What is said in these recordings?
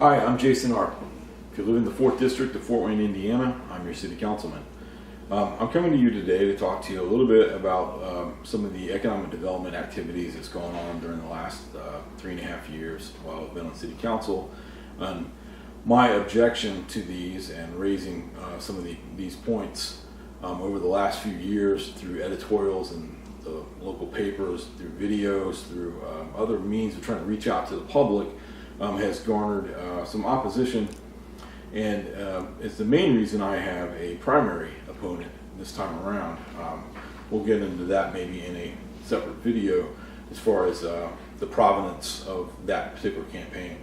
Hi, I'm Jason Arp. If you live in the 4th District of Fort Wayne, Indiana, I'm your City Councilman. I'm coming to you today to talk to you a little bit about some of the economic development activities that's going on during the last 3.5 years while I've been on City Council. And my objection to these and raising some of these points over the last few years through editorials and the local papers, through videos, through other means of trying to reach out to the public has garnered some opposition, and it's the main reason I have a primary opponent this time around. We'll get into that maybe in a separate video as far as the provenance of that particular campaign.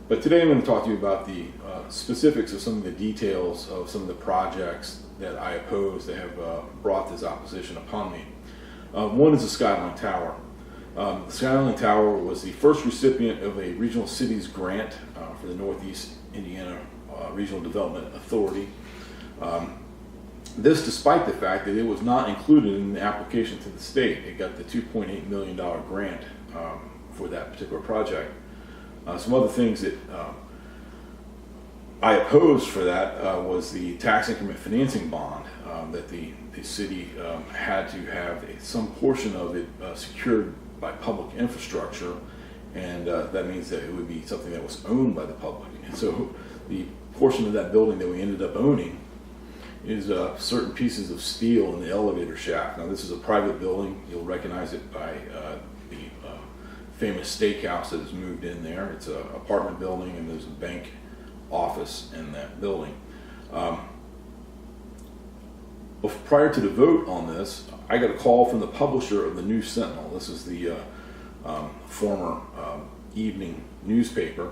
But today I'm going to talk to you about the specifics of some of the details of some of the projects that I oppose that have brought this opposition upon me. One is the Skyline Tower. The Skyline Tower was the first recipient of a Regional Cities grant for the Northeast Indiana Regional Development Authority. This despite the fact that it was not included in the application to the state. It got the $2.8 million grant for that particular project. Some other things that I opposed for that was the tax increment financing bond that the city had to have some portion of it secured by public infrastructure, and that means that it would be something that was owned by the public. And so the portion of that building that we ended up owning is certain pieces of steel in the elevator shaft. Now this is a private building. You'll recognize it by the famous steakhouse that has moved in there. It's an apartment building, and there's a bank office in that building. Prior to the vote on this, I got a call from the publisher of the News Sentinel. This is the former evening newspaper.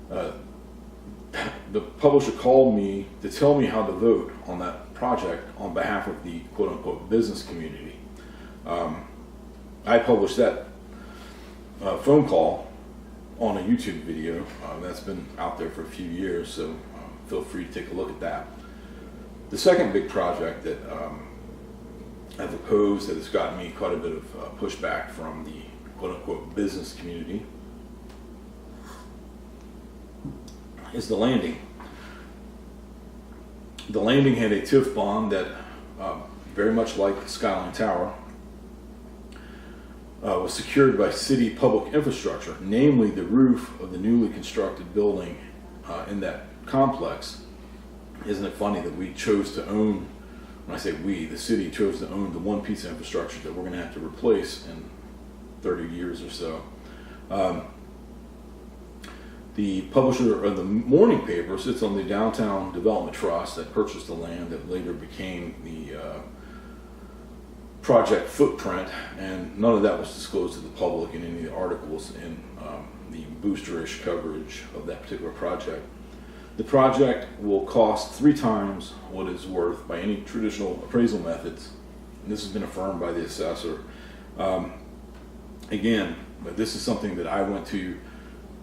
The publisher called me to tell me how to vote on that project on behalf of the quote-unquote business community. I published that phone call on a YouTube video that's been out there for a few years, so feel free to take a look at that. The second big project that I've opposed that has gotten me quite a bit of pushback from the quote-unquote business community is the landing. The landing had a TIF bond that, very much like the Skyline Tower, was secured by city public infrastructure, namely the roof of the newly constructed building in that complex. Isn't it funny that we chose to own, when I say we, the city chose to own the one piece of infrastructure that we're going to have to replace in 30 years or so. The publisher of the morning paper sits on the Downtown Development Trust that purchased the land that later became the project footprint, and none of that was disclosed to the public in any of the articles in the boosterish coverage of that particular project. The project will cost 3 times what it's worth by any traditional appraisal methods, and this has been affirmed by the assessor. Again, but this is something that I went to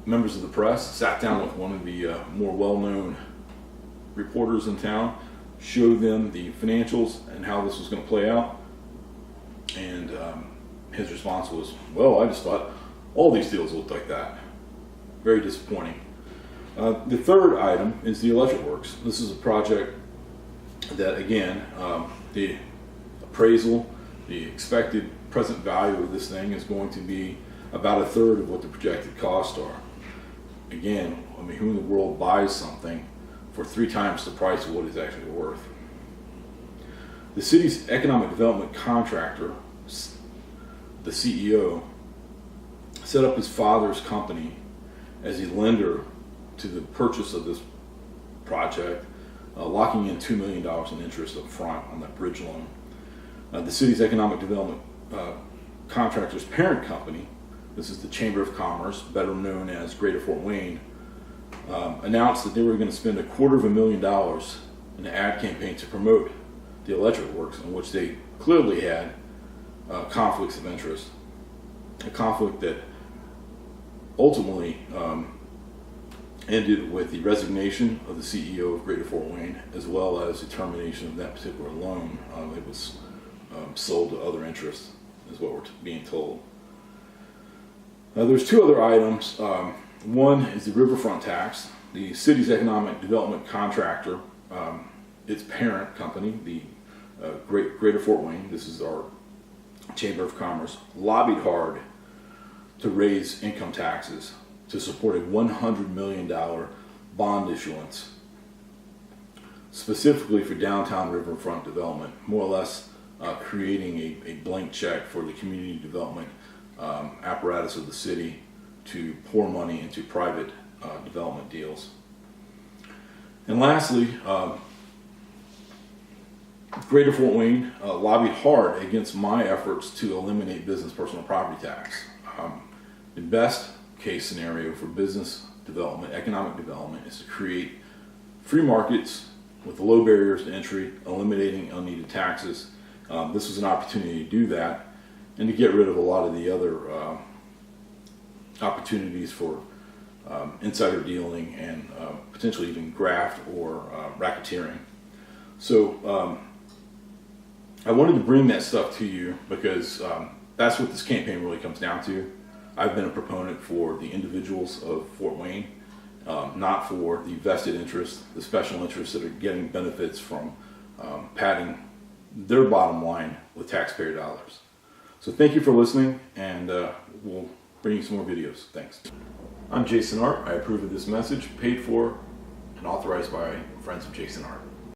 members of the press, sat down with one of the more well-known reporters in town, showed them the financials and how this was going to play out, and his response was, well, I just thought all these deals looked like that. Very disappointing. The third item is the electric works. This is a project that, again, the appraisal, the expected present value of this thing is going to be about 1/3 of what the projected costs are. Again, I mean, who in the world buys something for 3 times the price of what it's actually worth? The city's economic development contractor, the CEO, set up his father's company as a lender to the purchase of this project, locking in $2 million in interest up front on that bridge loan. The city's economic development contractor's parent company, this is the Chamber of Commerce, better known as Greater Fort Wayne, announced that they were going to spend $250,000 in an ad campaign to promote the electric works, in which they clearly had conflicts of interest. A conflict that ultimately ended with the resignation of the CEO of Greater Fort Wayne, as well as the termination of that particular loan. It was sold to other interests, is what we're being told. There's 2 other items One is the riverfront tax. The city's economic development contractor, its parent company, the Greater Fort Wayne, this is our Chamber of Commerce, lobbied hard to raise income taxes to support a $100 million bond issuance specifically for downtown riverfront development, more or less creating a blank check for the community development apparatus of the city to pour money into private development deals. And lastly, Greater Fort Wayne lobbied hard against my efforts to eliminate business personal property tax. The best case scenario for business development, economic development, is to create free markets with low barriers to entry, eliminating unneeded taxes. This was an opportunity to do that and to get rid of a lot of the other opportunities for insider dealing and potentially even graft or racketeering. So I wanted to bring that stuff to you because that's what this campaign really comes down to. I've been a proponent for the individuals of Fort Wayne, not for the vested interests, the special interests that are getting benefits from padding their bottom line with taxpayer dollars. So thank you for listening, and we'll bring you some more videos. Thanks. I'm Jason Arp. I approve of this message, paid for and authorized by friends of Jason Arp.